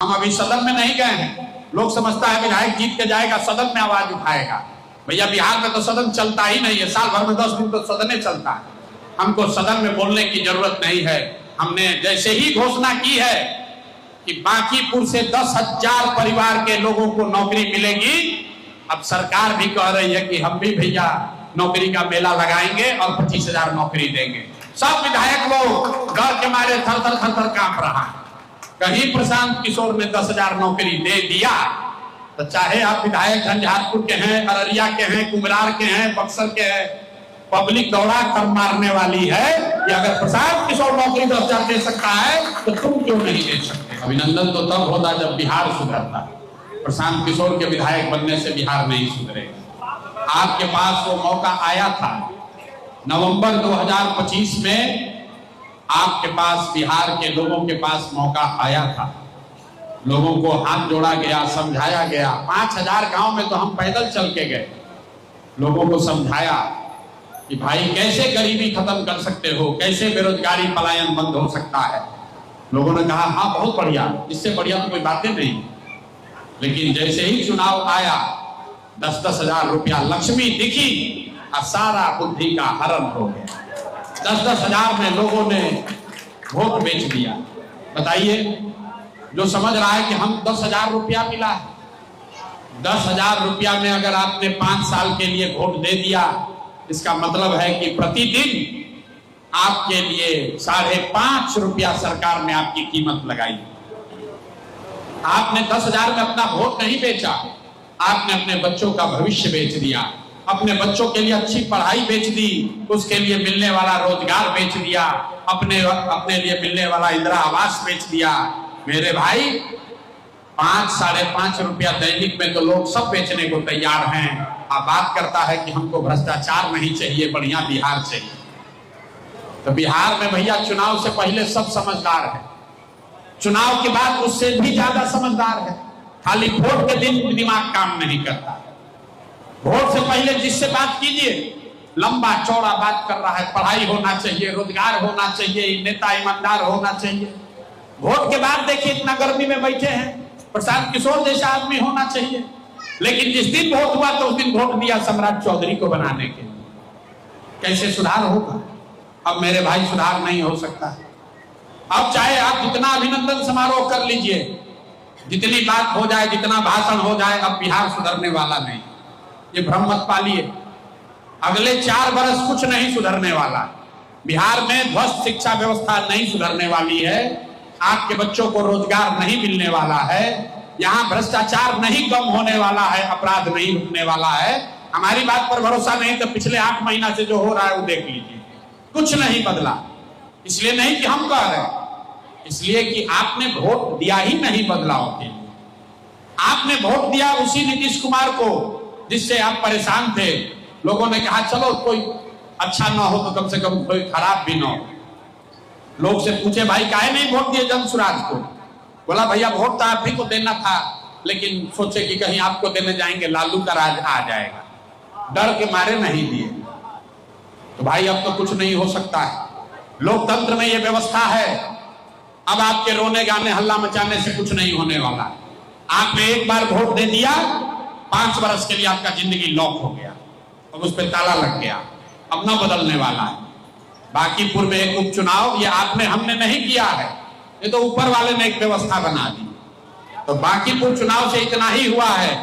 हम अभी सदन में नहीं गए हैं। लोग समझता है विधायक जीत के जाएगा सदन में आवाज उठाएगा। भैया बिहार में तो सदन चलता ही नहीं है, साल भर में 10 दिन तो सदन ही चलता है। हमको सदन में बोलने की जरूरत नहीं है। हमने जैसे ही घोषणा की है कि बांकीपुर से 10,000 परिवार के लोगों को नौकरी मिलेगी, अब सरकार भी कह रही है कि हम भी भैया नौकरी का मेला लगाएंगे और 25,000 नौकरी देंगे। सब विधायक लोग डर के मारे थर थर कांप रहा है। कहीं प्रशांत किशोर ने 10,000 नौकरी दे दिया तो चाहे आप विधायक झंझारपुर के हैं, अररिया के हैं, कुम्हरार के हैं, बक्सर के हैं, पब्लिक दौड़ा कर मारने वाली है कि अगर प्रशांत किशोर नौकरी 10,000 दे सकता है तो तुम क्यों नहीं दे सकते। अभिनंदन तो तब होता जब बिहार सुधरता। प्रशांत किशोर के विधायक बनने से बिहार नहीं सुधरेगा। आपके पास वो मौका आया था नवंबर 2025 में, आपके पास बिहार के लोगों के पास मौका आया था। लोगों को हाथ जोड़ा गया, समझाया गया। 5,000 गांव में तो हम पैदल चल के गए, लोगों को समझाया कि भाई कैसे गरीबी खत्म कर सकते हो, कैसे बेरोजगारी पलायन बंद हो सकता है। लोगों ने कहा हाँ बहुत बढ़िया, इससे बढ़िया तो कोई बातें नहीं। लेकिन जैसे ही चुनाव आया 10-10 हजार रुपया लक्ष्मी दिखी और सारा बुद्धि का हरण हो गया। 10-10 हजार में लोगों ने वोट बेच दिया। बताइए, जो समझ रहा है कि हम 10,000 रुपया मिला है, 10,000 रुपया में अगर आपने 5 साल के लिए वोट दे दिया, इसका मतलब है कि प्रतिदिन आपके लिए 5.5 रुपया सरकार ने आपकी कीमत लगाई। आपने 10,000 में अपना वोट नहीं बेचा, आपने अपने बच्चों का भविष्य बेच दिया, अपने बच्चों के लिए अच्छी पढ़ाई बेच दी, उसके लिए मिलने वाला रोजगार बेच दिया, अपने लिए मिलने वाला इंदिरा आवास बेच दिया। मेरे भाई 5-5.5 रुपया दैनिक में तो लोग सब बेचने को तैयार हैं। आप बात करता है कि हमको भ्रष्टाचार नहीं चाहिए, बढ़िया बिहार चाहिए। तो बिहार में भैया चुनाव से पहले सब समझदार है, चुनाव के बाद उससे भी ज्यादा समझदार है। खाली वोट के दिन दिमाग काम नहीं करता। वोट से पहले जिससे बात कीजिए लंबा चौड़ा बात कर रहा है, पढ़ाई होना चाहिए, रोजगार होना चाहिए, नेता ईमानदार होना चाहिए। वोट के बाद देखिए इतना गर्मी में बैठे हैं, प्रशांत किशोर जैसा आदमी होना चाहिए। लेकिन जिस दिन वोट हुआ तो उस दिन वोट दिया सम्राट चौधरी को बनाने के लिए। कैसे सुधार होगा? अब मेरे भाई सुधार नहीं हो सकता। अब चाहे आप जितना अभिनंदन समारोह कर लीजिए, जितनी बात हो जाए, जितना भाषण हो जाए, अब बिहार सुधरने वाला नहीं। ये भ्रम मत पालिए, अगले 4 बरस कुछ नहीं सुधरने वाला। बिहार में ध्वस्त शिक्षा व्यवस्था नहीं सुधरने वाली है, आपके बच्चों को रोजगार नहीं मिलने वाला है, यहाँ भ्रष्टाचार नहीं कम होने वाला है, अपराध नहीं रुकने वाला है। हमारी बात पर भरोसा नहीं तो पिछले 8 महीना से जो हो रहा है वो देख लीजिए, कुछ नहीं बदला। इसलिए नहीं कि हम कह रहे, इसलिए कि आपने वोट दिया ही नहीं बदलाव के लिए। आपने वोट दिया उसी नीतीश कुमार को जिससे आप परेशान थे। लोगों ने कहा चलो कोई अच्छा ना हो तो कम से कम कोई खराब भी ना हो। लोग से पूछे भाई काहे नहीं वोट दिए जनसुराज को? बोला भैया वोट तो आप ही को देना था, लेकिन सोचे कि कहीं आपको देने जाएंगे लालू का राज आ जाएगा, डर के मारे नहीं दिए। तो भाई अब तो कुछ नहीं हो सकता है। लोकतंत्र में ये व्यवस्था है, अब आपके रोने गाने हल्ला मचाने से कुछ नहीं होने वाला। आपने एक बार वोट दे दिया, 5 बरस के लिए आपका जिंदगी लॉक हो गया, अब उस पर ताला लग गया, अब ना बदलने वाला है। बांकीपुर में एक उपचुनाव ये आपने हमने नहीं किया है, ये तो ऊपर वाले ने एक व्यवस्था बना दी। तो बांकीपुर चुनाव से इतना ही हुआ है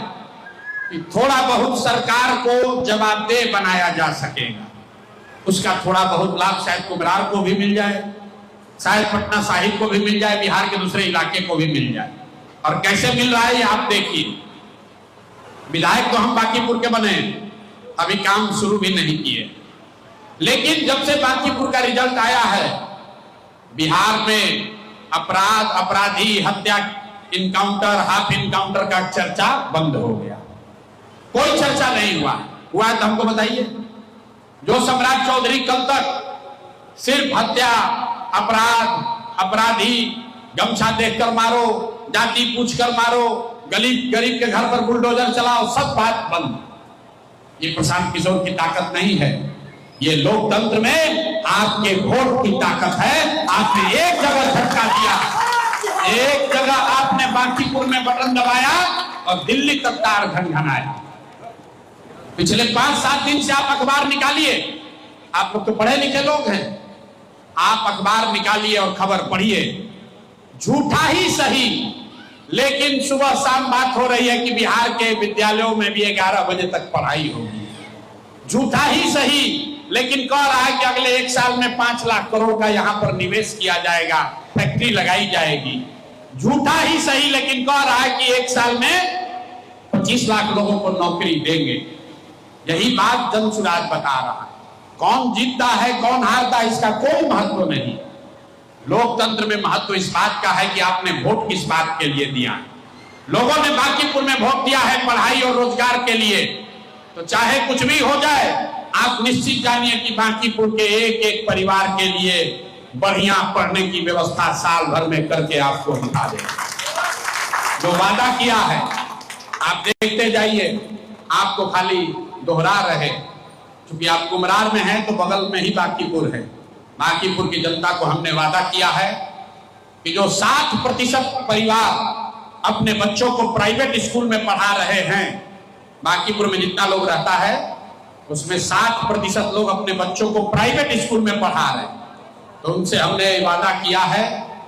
कि थोड़ा बहुत सरकार को जवाबदेह बनाया जा सकेगा, उसका थोड़ा बहुत लाभ शायद कुम्हरार को भी मिल जाए, शायद पटना साहिब को भी मिल जाए, बिहार के दूसरे इलाके को भी मिल जाए। और कैसे मिल रहा है ये आप देखिए। विधायक तो हम बांकीपुर के बने, अभी काम शुरू भी नहीं किए, लेकिन जब से बांकीपुर का रिजल्ट आया है, बिहार में अपराध, अपराधी, हत्या, इनकाउंटर, हाफ इनकाउंटर का चर्चा बंद हो गया। कोई चर्चा नहीं हुआ तो हमको बताइए। जो सम्राट चौधरी कल तक सिर्फ हत्या, अपराध, अपराधी, गमछा देखकर मारो, जाति पूछकर मारो, गरीब के घर पर बुलडोजर चलाओ, सब बात बंद। ये प्रशांत किशोर की ताकत नहीं है, ये लोकतंत्र में आपके वोट की ताकत है। आपने एक जगह झटका दिया, एक जगह आपने बांकीपुर में बटन दबाया और दिल्ली तक तार घनघनाया। पिछले 5-7 दिन से आप अखबार निकालिए, आप लोग तो पढ़े लिखे लोग हैं, आप अखबार निकालिए और खबर पढ़िए। झूठा ही सही, लेकिन सुबह शाम बात हो रही है कि बिहार के विद्यालयों में भी 11 बजे तक पढ़ाई होगी। झूठा ही सही, लेकिन कह रहा है कि अगले 1 साल में 5 लाख करोड़ का यहां पर निवेश किया जाएगा, फैक्ट्री लगाई जाएगी। झूठा ही सही, लेकिन कह रहा है कि 1 साल में 25 लाख लोगों को नौकरी देंगे। यही बात जनसुराज बता रहा है। कौन जीतता है कौन हारता है इसका कोई महत्व नहीं। लोकतंत्र में महत्व इस बात का है कि आपने वोट किस बात के लिए दिया। लोगों ने बांकीपुर में वोट दिया है पढ़ाई और रोजगार के लिए, तो चाहे कुछ भी हो जाए आप निश्चित जानिए कि बांकीपुर के एक एक परिवार के लिए बढ़िया पढ़ने की व्यवस्था साल भर में करके आपको दिखा देंगे। जो वादा किया है आप देखते जाइए, आपको खाली दोहरा रहे। क्योंकि आप कुमरार में हैं तो बगल में ही बांकीपुर है। बांकीपुर की जनता को हमने वादा किया है कि जो 60% परिवार अपने बच्चों को प्राइवेट स्कूल में पढ़ा रहे हैं, बांकीपुर में जितना लोग रहता है उसमें 60% लोग अपने बच्चों को प्राइवेट स्कूल में पढ़ा रहे हैं। तो उनसे हमने वादा किया है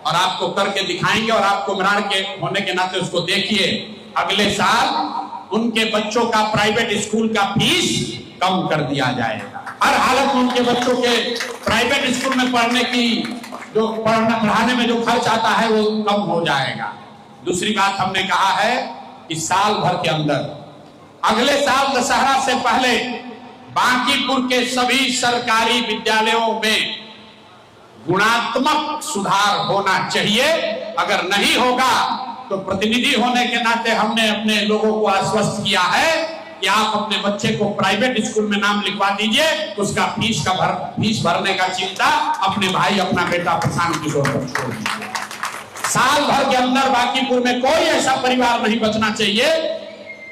और आपको करके दिखाएंगे। और आप कुमरार के होने के नाते उसको देखिए, अगले साल उनके बच्चों का प्राइवेट स्कूल का फीस कम कर दिया जाएगा। हर हालत में उनके बच्चों के प्राइवेट स्कूल में पढ़ने की जो पढ़ाने में जो खर्च आता है वो कम हो जाएगा। दूसरी बात हमने कहा है कि साल भर के अंदर अगले साल दशहरा से पहले बांकीपुर के सभी सरकारी विद्यालयों में गुणात्मक सुधार होना चाहिए। अगर नहीं होगा तो प्रतिनिधि होने के नाते हमने अपने लोगों को आश्वस्त किया है कि आप अपने बच्चे को प्राइवेट स्कूल में नाम लिखवा दीजिए, उसका फीस भरने का चिंता अपने भाई अपना बेटा प्रशांत किशोर पर छोड़ दीजिए। साल भर के अंदर बांकीपुर में कोई ऐसा परिवार नहीं बचना चाहिए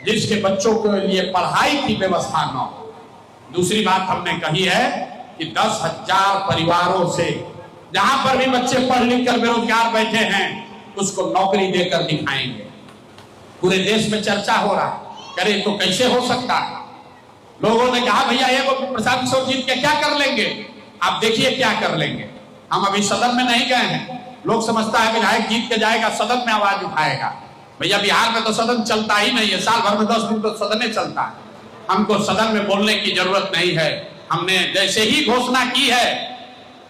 जिसके बच्चों के लिए पढ़ाई की व्यवस्था न हो। दूसरी बात हमने कही है कि 10,000 परिवारों से जहां पर भी बच्चे पढ़ लिख कर बेरोजगार बैठे हैं उसको नौकरी देकर दिखाएंगे। पूरे देश में चर्चा हो रहा है, करे तो कैसे हो सकता है। लोगों ने कहा भैया ये वो प्रशांत किशोर जीत के क्या कर लेंगे। आप देखिए क्या कर लेंगे। हम अभी सदन में नहीं गए हैं, लोग समझता है विधायक जीत के जाएगा सदन में आवाज उठाएगा। भैया बिहार में तो सदन चलता ही नहीं है, साल भर में 10 दिन तो सदन ही चलता है। हमको सदन में बोलने की जरूरत नहीं है। हमने जैसे ही घोषणा की है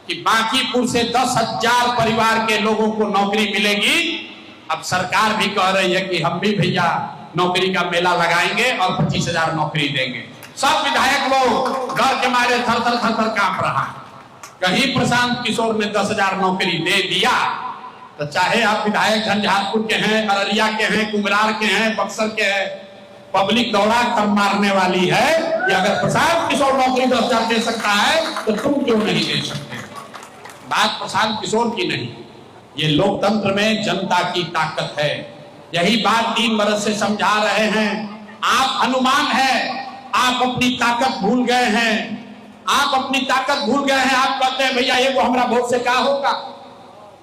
कि बांकीपुर से 10,000 परिवार के लोगों को नौकरी मिलेगी, अब सरकार भी कह रही है कि हम भी भैया नौकरी का मेला लगाएंगे और 25,000 नौकरी देंगे। सब विधायक लोग डर के मारे थर थर कांप रहा है। कहीं प्रशांत किशोर ने 10,000 नौकरी दे दिया तो चाहे आप विधायक झंझारपुर के हैं, अररिया के हैं, कुमरार के हैं, बक्सर के हैं, पब्लिक दौड़ा कर मारने वाली है कि अगर प्रशांत किशोर नौकरी 10,000 दे सकता है तो तुम क्यों नहीं दे सकते। बात प्रशांत किशोर की नहीं, ये लोकतंत्र में जनता की ताकत है। यही बात 3 बरस से समझा रहे हैं। आप हनुमान हैं, आप अपनी ताकत भूल गए हैं। आप अपनी ताकत भूल गए हैं। आप कहते हैं भैया ये वो हमारा वोट से क्या होगा।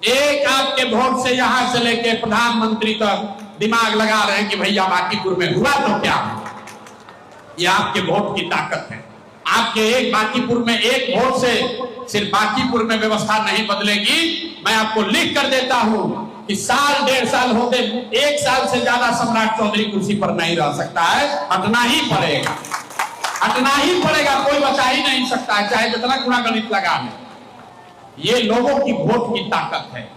एक आपके वोट से यहां से लेके प्रधानमंत्री तक दिमाग लगा रहे हैं कि भैया बांकीपुर में हुआ तो क्या। ये आपके वोट की ताकत है। आपके एक बांकीपुर में एक वोट से सिर्फ बांकीपुर में व्यवस्था नहीं बदलेगी। मैं आपको लिख कर देता हूं कि साल 1.5 साल होते 1 साल से ज्यादा सम्राट चौधरी कुर्सी पर नहीं रह सकता है। हटना ही पड़ेगा, हटना ही पड़ेगा। कोई बचा ही नहीं सकता है, चाहे जितना गुना गणित लगा ले। ये लोगों की वोट की ताकत है।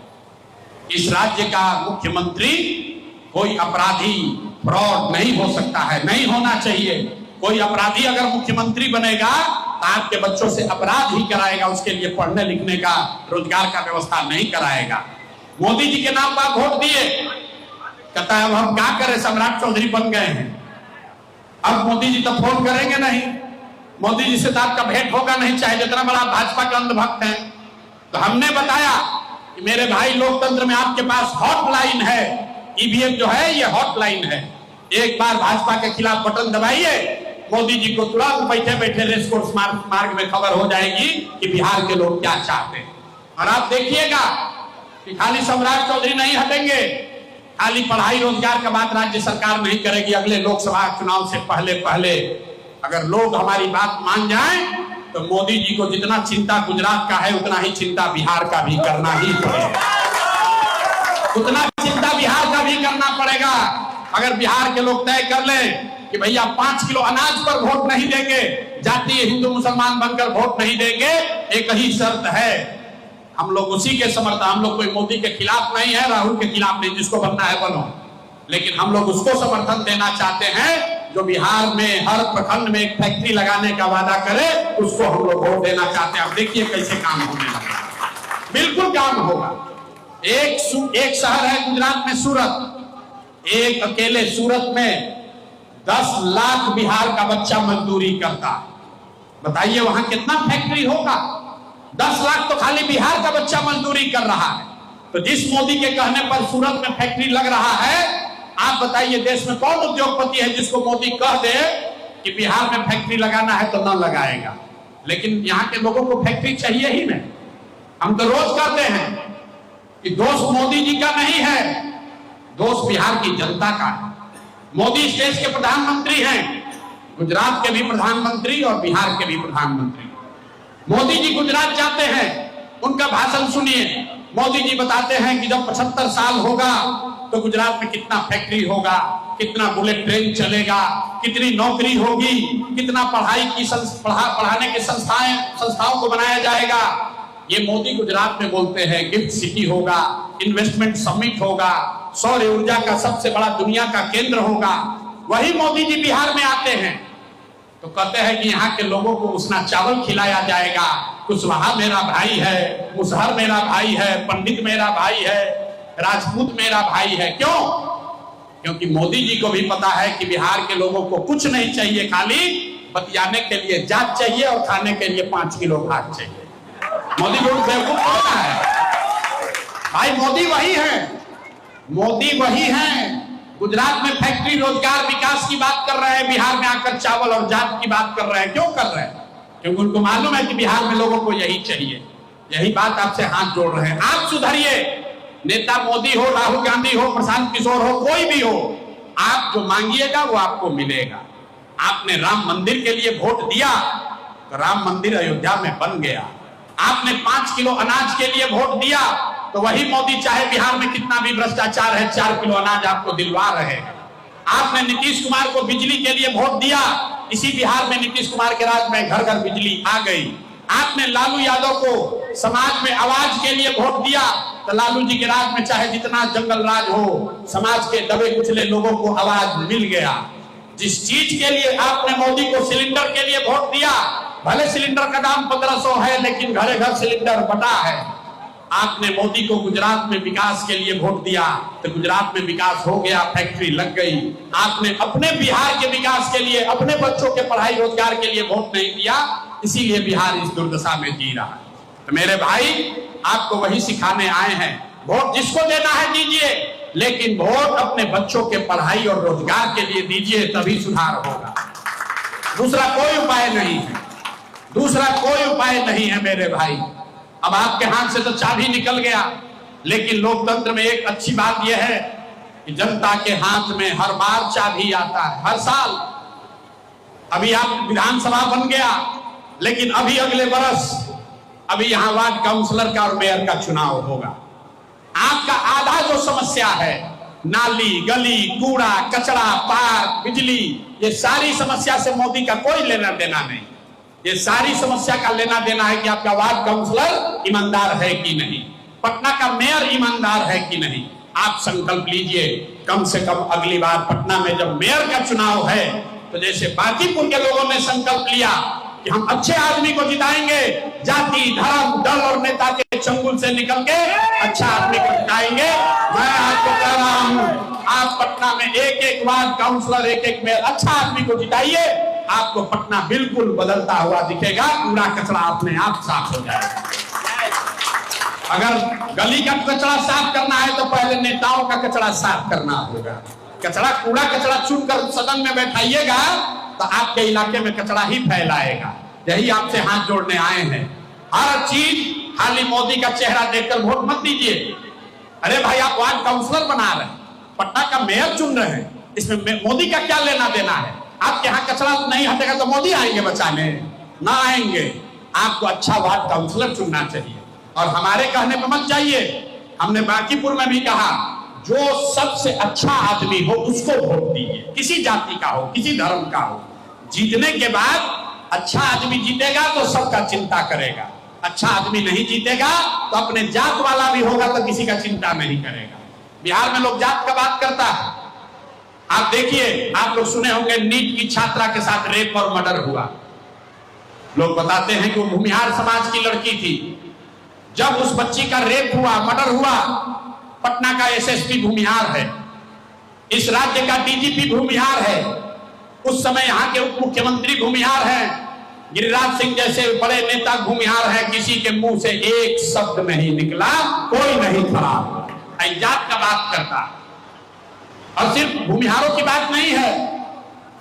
इस राज्य का मुख्यमंत्री कोई अपराधी फ्रॉड नहीं हो सकता है, नहीं होना चाहिए। कोई अपराधी अगर मुख्यमंत्री बनेगा तो आपके बच्चों से अपराध ही कराएगा, उसके लिए पढ़ने लिखने का रोजगार का व्यवस्था नहीं कराएगा। मोदी जी के नाम पर वोट दिए, कहता है अब हम क्या करें, सम्राट चौधरी बन गए हैं। अब मोदी जी तो फोन करेंगे नहीं, मोदी जी से तो आपका भेंट होगा नहीं, चाहे जितना बड़ा भाजपा के अंधभक्त हैं। तो हमने बताया कि मेरे भाई लोकतंत्र में आपके पास हॉटलाइन है, ईवीएम जो है ये हॉटलाइन है। एक बार भाजपा के खिलाफ बटन दबाइए, मोदी जी को तुरंत बैठे बैठे रेसकोर्स मार्ग में खबर हो जाएगी कि बिहार के लोग क्या चाहते हैं। और आप देखिएगा कि खाली सम्राट चौधरी नहीं हटेंगे, खाली पढ़ाई रोजगार का बात राज्य सरकार नहीं करेगी। अगले लोकसभा चुनाव से पहले पहले अगर लोग हमारी बात मान जाएं तो मोदी जी को जितना चिंता गुजरात का है उतना ही चिंता बिहार का भी करना ही पड़ेगा। उतना चिंता बिहार का भी करना पड़ेगा। अगर बिहार के लोग तय कर लें कि भैया 5 किलो अनाज पर वोट नहीं देंगे, जातीय हिंदू मुसलमान बनकर वोट नहीं देंगे, एक ही शर्त है, हम लोग उसी के समर्थन, हम लोग कोई मोदी के खिलाफ नहीं है, राहुल के खिलाफ नहीं, जिसको बनना है बनो, लेकिन हम लोग उसको समर्थन देना चाहते हैं जो बिहार में हर प्रखंड में एक फैक्ट्री लगाने का वादा करे, उसको हम लोग वोट देना चाहते हैं। अब देखिए कैसे काम होने लगा, बिल्कुल काम होगा। एक शहर है गुजरात में सूरत, एक अकेले सूरत में 10 लाख बिहार का बच्चा मजदूरी करता। बताइए वहां कितना फैक्ट्री होगा? 10 लाख तो खाली बिहार का बच्चा मजदूरी कर रहा है। तो जिस मोदी के कहने पर सूरत में फैक्ट्री लग रहा है, आप बताइए देश में कौन उद्योगपति है जिसको मोदी कह दे कि बिहार में फैक्ट्री लगाना है तो न लगाएगा। लेकिन यहाँ के लोगों को फैक्ट्री चाहिए ही नहीं। हम तो रोज कहते हैं कि दोष मोदी जी का नहीं है, दोष बिहार की जनता का है। मोदी इस देश के प्रधानमंत्री हैं, गुजरात के भी प्रधानमंत्री और बिहार के भी प्रधानमंत्री। मोदी जी गुजरात जाते हैं, उनका भाषण सुनिए। मोदी जी बताते हैं कि जब 75 साल होगा तो गुजरात में कितना फैक्ट्री होगा, कितना बुलेट ट्रेन चलेगा, कितनी नौकरी होगी, कितना पढ़ाने की संस्थाओं को बनाया जाएगा। ये मोदी गुजरात में बोलते हैं गिफ्ट सिटी होगा, इन्वेस्टमेंट समिट होगा, सौर ऊर्जा का सबसे बड़ा दुनिया का केंद्र होगा। वही मोदी जी बिहार में आते हैं तो कहते हैं कि यहाँ के लोगों को उसना चावल खिलाया जाएगा, कुशवाहा मेरा भाई है, मुसहर मेरा भाई है, पंडित मेरा भाई है, राजपूत मेरा भाई है। क्यों? क्योंकि मोदी जी को भी पता है कि बिहार के लोगों को कुछ नहीं चाहिए, खाली बतियाने के लिए जात चाहिए और खाने के लिए 5 किलो भात चाहिए। मोदी को बेवकूफ होता है भाई, मोदी वही है, मोदी वही है। गुजरात में फैक्ट्री रोजगार विकास की बात कर रहे हैं, बिहार में आकर चावल और जात की बात कर रहे हैं। क्यों कर रहे हैं? क्योंकि उनको मालूम है कि बिहार में लोगों को यही चाहिए। यही बात आपसे हाथ जोड़ रहे हैं, आप सुधरिए। नेता मोदी हो, राहुल गांधी हो, प्रशांत किशोर हो, कोई भी हो, आप जो मांगिएगा वो आपको मिलेगा। आपने राम मंदिर के लिए वोट दिया तो राम मंदिर अयोध्या में बन गया। आपने 5 किलो अनाज के लिए वोट दिया तो वही मोदी चाहे बिहार में कितना भी भ्रष्टाचार है, 4 किलो अनाज आपको दिलवा रहे हैं। आपने नीतीश कुमार को बिजली के लिए वोट दिया, इसी बिहार में नीतीश कुमार के राज में घर घर बिजली आ गई। आपने लालू यादव को समाज में आवाज के लिए वोट दिया तो लालू जी के राज में चाहे जितना जंगल राज हो, समाज के दबे कुचले लोगों को आवाज मिल गया। जिस चीज के लिए आपने मोदी को सिलेंडर के लिए वोट दिया, भले सिलेंडर का दाम 1500 है लेकिन घरे घर सिलेंडर बटा है। आपने मोदी को गुजरात में विकास के लिए वोट दिया तो गुजरात में विकास हो गया, फैक्ट्री लग गई। आपने अपने बिहार के विकास के लिए, अपने बच्चों के पढ़ाई रोजगार के लिए वोट नहीं दिया, इसीलिए बिहार इस दुर्दशा में जी रहा है। तो मेरे भाई, आपको वही सिखाने आए हैं, वोट जिसको देना है दीजिए, लेकिन वोट अपने बच्चों के पढ़ाई और रोजगार के लिए दीजिए, तभी सुधार होगा। दूसरा कोई उपाय नहीं है, दूसरा कोई उपाय नहीं है मेरे भाई। अब आपके हाथ से तो चाबी निकल गया, लेकिन लोकतंत्र में एक अच्छी बात यह है कि जनता के हाथ में हर बार चाबी आता है, हर साल। अभी आप विधानसभा बन गया, लेकिन अभी अगले वर्ष अभी यहाँ वार्ड काउंसलर का और मेयर का चुनाव होगा। आपका आधा जो समस्या है, नाली, गली, कूड़ा, कचरा, पार्क, बिजली, ये सारी समस्या से मोदी का कोई लेना देना नहीं। ये सारी समस्या का लेना देना है कि आपका वार्ड काउंसलर ईमानदार है कि नहीं, पटना का मेयर ईमानदार है कि नहीं। आप संकल्प लीजिए, कम से कम अगली बार पटना में जब मेयर का चुनाव है तो जैसे बांकीपुर के लोगों ने संकल्प लिया कि हम अच्छे आदमी को जिताएंगे, जाति, धर्म, दल और नेता के चंगुल से निकल के अच्छा आदमी को जिताएंगे। मैं आपको कह रहा हूं, आप पटना में एक एक वार्ड काउंसलर, एक एक मेयर, अच्छा आदमी को जिताइए, आपको पटना बिल्कुल बदलता हुआ दिखेगा। कूड़ा कचरा अपने आप साफ हो जाएगा। अगर गली का कचरा साफ करना है तो पहले नेताओं का कचरा साफ करना होगा। कचरा, कूड़ा कचरा चुनकर सदन में बैठाइएगा तो आपके इलाके में कचरा ही फैलाएगा। यही आपसे हाथ जोड़ने आए हैं। हर चीज खाली मोदी का चेहरा देखकर वोट मत दीजिए। अरे भाई, आप वार्ड काउंसलर बना रहे हैं, पटना का मेयर चुन रहे हैं, इसमें मोदी का क्या लेना देना है? आपके यहाँ कचरा नहीं हटेगा तो मोदी आएंगे बचाने? ना आएंगे। आपको अच्छा वार्ड काउंसलर चुनना चाहिए और हमारे कहने पर मत जाइए। हमने बांकीपुर में भी कहा, जो सबसे अच्छा आदमी हो उसको वोट दीजिए, किसी जाति का हो, किसी धर्म का हो। जीतने के बाद अच्छा आदमी जीतेगा तो सबका चिंता करेगा, अच्छा आदमी नहीं जीतेगा तो अपने जात वाला भी होगा तो किसी का चिंता नहीं करेगा। बिहार में लोग जात का बात करता है। आप देखिए, आप लोग सुने होंगे नीट की छात्रा के साथ रेप और मर्डर हुआ। लोग बताते हैं कि वो भूमिहार समाज की लड़की थी। जब उस बच्ची का रेप हुआ, मर्डर हुआ, पटना का एसएसपी भूमिहार है, इस राज्य का डीजीपी भूमिहार है, उस समय यहाँ के उप मुख्यमंत्री भूमिहार हैं, गिरिराज सिंह जैसे बड़े नेता भूमिहार हैं। किसी के मुंह से एक शब्द नहीं निकला, कोई नहीं खड़ा, जात का बात करता। और सिर्फ भूमिहारों की बात नहीं है,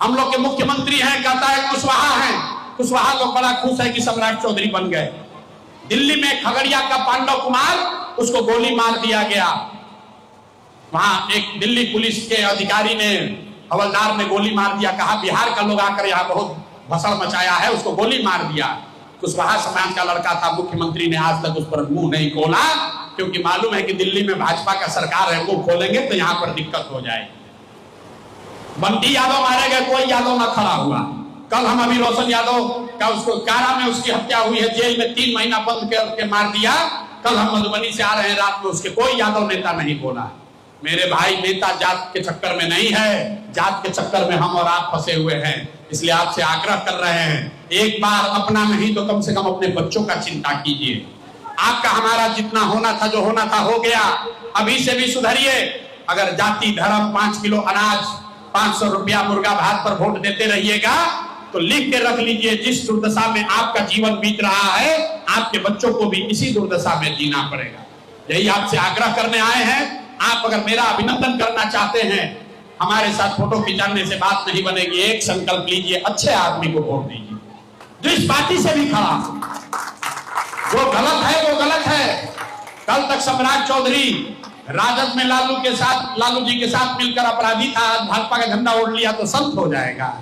हम लोग के मुख्यमंत्री हैं, कहता है कुशवाहा हैं, कुशवाहा लोग बड़ा खुश है कि सम्राट चौधरी बन गए। दिल्ली में खगड़िया का पांडव कुमार, उसको गोली मार दिया गया। वहां एक दिल्ली पुलिस के अधिकारी ने, हवलदार ने गोली मार दिया, कहा बिहार का लोग आकर यहाँ बहुत भसड़ मचाया है, उसको गोली मार दिया। कुशवाहा समाज का लड़का था, मुख्यमंत्री ने आज तक उस पर मुंह नहीं खोला, क्योंकि मालूम है कि दिल्ली में भाजपा का सरकार है, वो खोलेंगे तो यहाँ पर दिक्कत हो जाएगी। बंटी यादव मारे गए, कोई यादव ना खड़ा हुआ। कल हम अभी रोशन यादव का, उसको कारा में उसकी हत्या हुई है, जेल में 3 महीना बंद करके मार दिया। कल हम मधुबनी से आ रहे हैं रात में, उसके कोई यादव नेता नहीं बोला। मेरे भाई, नेता जात के चक्कर में नहीं है, जात के चक्कर में हम और आप फंसे हुए हैं। इसलिए आपसे आग्रह कर रहे हैं, एक बार अपना नहीं तो कम से कम अपने बच्चों का चिंता कीजिए। आपका हमारा जितना होना था, जो होना था हो गया, अभी से भी सुधरिए। अगर जाति धर्म 5 किलो अनाज 500 रुपया मुर्गा भात पर वोट देते रहिएगा तो लिख के रख लीजिए, जिस दुर्दशा में आपका जीवन बीत रहा है, आपके बच्चों को भी इसी दुर्दशा में जीना पड़ेगा। यही आपसे आग्रह करने आए हैं। आप अगर मेरा अभिनंदन करना चाहते हैं, हमारे साथ फोटो खिंचाने से बात नहीं बनेगी। एक संकल्प लीजिए, अच्छे आदमी को वोट दीजिए, जो इस पार्टी से भी खड़ा। जो गलत है वो गलत है। कल तक सम्राट चौधरी राजद में लालू जी के साथ मिलकर अपराधी था, आज भाजपा का झंडा ओढ़ लिया तो संत हो जाएगा।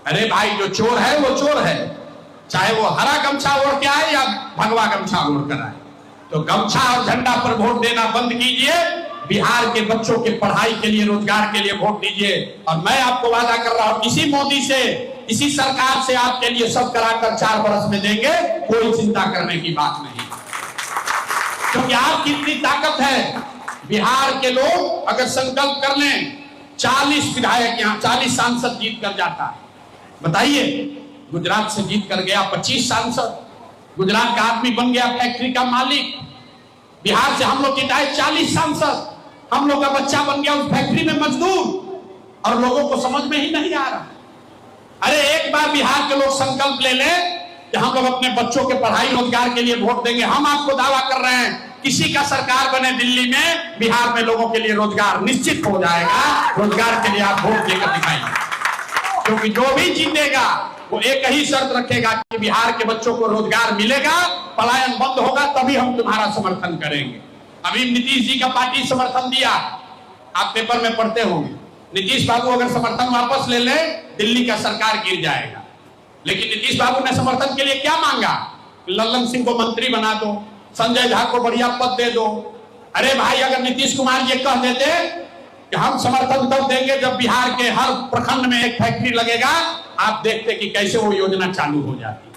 अरे भाई, जो चोर है वो चोर है, चाहे वो हरा गमछा ओढ़ के आए या भगवा गमछा ओढ़ कर आए। तो गमछा और झंडा पर वोट देना बंद कीजिए। बिहार के बच्चों के पढ़ाई के लिए, रोजगार के लिए वोट दीजिए। और मैं आपको वादा कर रहा हूं, इसी मोदी से, इसी सरकार से आपके लिए सब कराकर 4 वर्ष में देंगे, कोई चिंता करने की बात नहीं। क्योंकि आपकी इतनी ताकत है। बिहार के लोग अगर संकल्प कर लें, 40 विधायक यहाँ, 40 सांसद जीत कर जाता है। बताइए, गुजरात से जीत कर गया 25 सांसद, गुजरात का आदमी बन गया फैक्ट्री का मालिक। बिहार से हम लोग जिताए 40 सांसद, हम लोग का बच्चा बन गया उस फैक्ट्री में मजदूर। और लोगों को समझ में ही नहीं आ रहा। अरे एक बार बिहार के लोग संकल्प ले ले कि हम लोग अपने बच्चों के पढ़ाई रोजगार के लिए वोट देंगे। हम आपको दावा कर रहे हैं, किसी का सरकार बने दिल्ली में, बिहार में लोगों के लिए रोजगार निश्चित हो जाएगा। रोजगार के लिए आप वोट देकर दिखाइए, क्योंकि जो भी जीतेगा वो एक ही शर्त रखेगा कि बिहार के बच्चों को रोजगार मिलेगा, पलायन बंद होगा, तभी हम तुम्हारा समर्थन करेंगे। अभी नीतीश जी का पार्टी समर्थन दिया, आप पेपर में पढ़ते होंगे। नीतीश बाबू अगर समर्थन वापस ले ले, दिल्ली का सरकार गिर जाएगा। लेकिन नीतीश बाबू ने समर्थन के लिए क्या मांगा? लल्लन सिंह को मंत्री बना दो, संजय झा को बढ़िया पद दे दो। अरे भाई, अगर नीतीश कुमार ये कह देते कि हम समर्थन तब देंगे जब बिहार के हर प्रखंड में एक फैक्ट्री लगेगा, आप देखते कि कैसे वो योजना चालू हो जाती।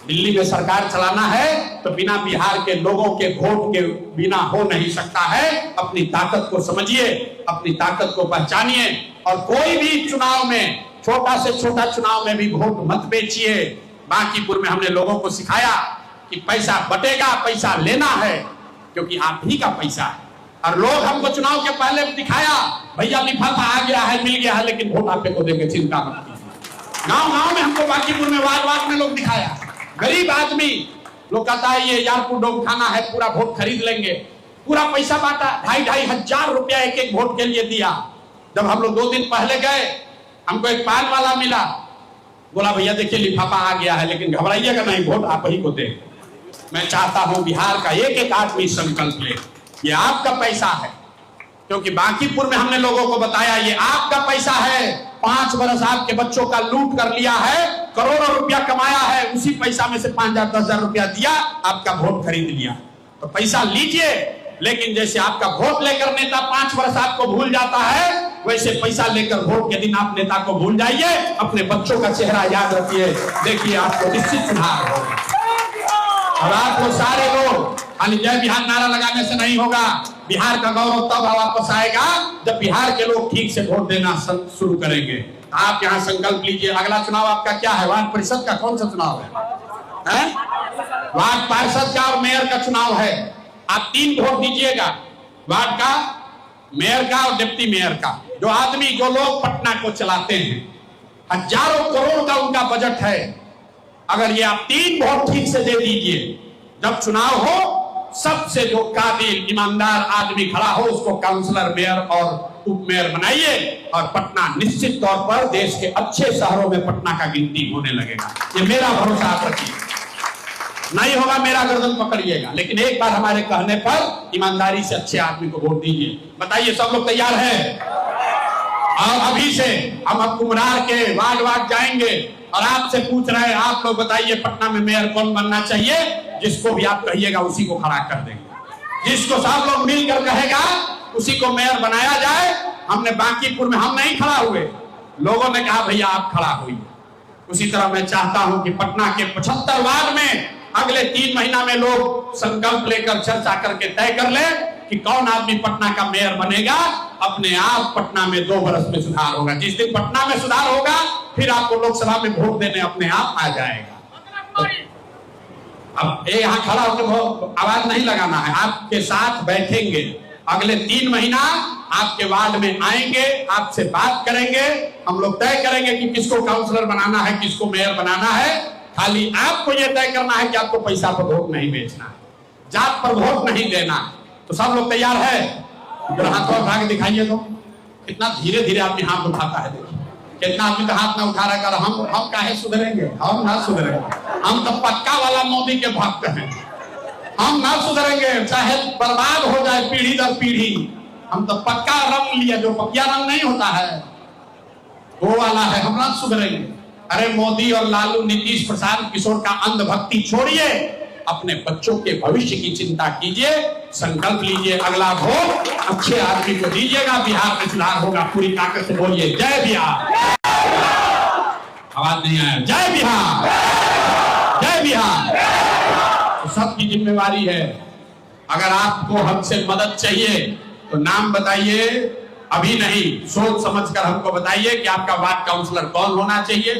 दिल्ली में सरकार चलाना है तो बिना बिहार के लोगों के वोट के बिना हो नहीं सकता है। अपनी ताकत को समझिए, अपनी ताकत को पहचानिए, और कोई भी चुनाव में, छोटा से छोटा चुनाव में भी वोट मत बेचिए। बांकीपुर में हमने लोगों को सिखाया कि पैसा बटेगा, पैसा लेना है, क्योंकि आप ही का पैसा है। और लोग हमको चुनाव के पहले दिखाया, भैया लिफाफा आ गया है, मिल गया है, लेकिन वोट आपे को देंगे, चिंता मत कीजिए। गांव-गांव में हमको बांकीपुर में वार-वार में लोग दिखाया। गरीब आदमी लोग कहता है ये यारपुर डोम खाना है, पूरा वोट खरीद लेंगे, पूरा पैसा बांटा, 2,500 हजार रुपया एक वोट के लिए दिया। जब हम लोग 2 दिन पहले गए, हमको एक पान वाला मिला, बोला भैया देखिए लिफाफा आ गया है, लेकिन घबराइएगा नहीं, वोट आप ही को देंगे। मैं चाहता हूं बिहार का एक एक आदमी संकल्प ले, ये आपका पैसा है, क्योंकि बांकीपुर में हमने लोगों को बताया ये आपका पैसा है, 5 बरस आपके बच्चों का लूट कर लिया है, करोड़ों रुपया कमाया है, उसी पैसा में से 5,000 10,000 रुपया दिया, आपका वोट खरीद लिया। तो पैसा लीजिए, लेकिन जैसे आपका वोट लेकर नेता 5 वर्ष आपको भूल जाता है, वैसे पैसा लेकर वोट के दिन आप नेता को भूल जाइए, अपने बच्चों का चेहरा याद रखिए, देखिए आपको निश्चित सुधार होगा। और आप लोग सारे लोग खाली जय बिहार नारा लगाने से नहीं होगा, बिहार का गौरव तब वापस आएगा जब बिहार के लोग ठीक से वोट देना शुरू करेंगे। आप यहाँ संकल्प लीजिए, अगला चुनाव आपका क्या है? वार्ड परिषद का कौन सा चुनाव है? वार्ड पार्षद का और मेयर का चुनाव है। आप 3 वोट दीजिएगा, वार्ड का, मेयर का और डिप्टी मेयर का। जो आदमी, जो लोग पटना को चलाते हैं, हजारों करोड़ का उनका बजट है, अगर ये आप 3 वोट ठीक से दे दीजिए, जब चुनाव हो सबसे जो काबिल ईमानदार आदमी खड़ा हो उसको काउंसलर, मेयर और उप मेयर बनाइए, और पटना निश्चित तौर पर देश के अच्छे शहरों में पटना का गिनती होने लगेगा। ये मेरा भरोसा आप रखिए। नहीं होगा मेरा गर्दन पकड़िएगा, लेकिन एक बार हमारे कहने पर ईमानदारी से अच्छे आदमी को वोट दीजिए। बताइए सब लोग तैयार हैं? और अभी से हम अब कुमरार के वार्ड जाएंगे और आपसे पूछ रहे हैं, आप लोग बताइए पटना में मेयर कौन बनना चाहिए? जिसको भी आप कहिएगा उसी को खड़ा कर देंगे। जिसको सब लोग मिलकर कहेगा उसी को मेयर बनाया जाए। हमने बांकीपुर में हम नहीं खड़ा हुए, लोगों ने कहा भैया आप खड़ा हुई। उसी तरह मैं चाहता हूं कि पटना के 75 वार्ड में अगले 3 महीना में लोग संकल्प लेकर चर्चा करके तय कर ले कि कौन आदमी पटना का मेयर बनेगा। अपने आप पटना में 2 बरस में सुधार होगा। जिस दिन पटना में सुधार होगा फिर आपको लोकसभा में वोट देने अपने आप आ जाएगा। तो अब ये यहाँ खड़ा होकर आवाज नहीं लगाना है, आपके साथ बैठेंगे, अगले 3 महीना आपके वार्ड में आएंगे, आपसे बात करेंगे, हम लोग तय करेंगे कि किसको काउंसलर बनाना है, किसको मेयर बनाना है। खाली आपको यह तय करना है कि आपको पैसा पर वोट नहीं बेचना है, जात पर वोट नहीं देना। तो सब लोग तैयार है? हाथ उठा के दिखाइए तो कितना धीरे धीरे आदमी हाथ उठाता है। देखिए कितना आदमी का हाथ ना उठा रहा है। हम काहे सुधरेंगे? हम ना सुधरेंगे, हम तो पक्का वाला मोदी के भक्त हैं। हम ना सुधरेंगे, चाहे बर्बाद हो जाए पीढ़ी दर पीढ़ी, हम तो पक्का रंग लिया, जो पकिया रंग नहीं होता है वो वाला है, हम ना सुधरेंगे। अरे मोदी और लालू, नीतीश, प्रशांत किशोर का अंधभक्ति छोड़िए, अपने बच्चों के भविष्य की चिंता कीजिए, संकल्प लीजिए, अगला वोट अच्छे आदमी को दीजिएगा, बिहार में सुधार होगा। पूरी ताकत से बोलिए जय बिहार। आवाज नहीं आया? जय बिहार, जय बिहार। तो सबकी जिम्मेवारी है। अगर आपको हमसे मदद चाहिए तो नाम बताइए, अभी नहीं, सोच समझकर हमको बताइए कि आपका वार्ड काउंसलर कौन होना चाहिए,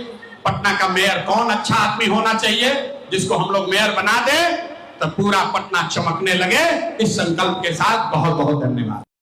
पटना का मेयर कौन अच्छा आदमी होना चाहिए, जिसको हम लोग मेयर बना दें तो पूरा पटना चमकने लगे। इस संकल्प के साथ बहुत बहुत धन्यवाद।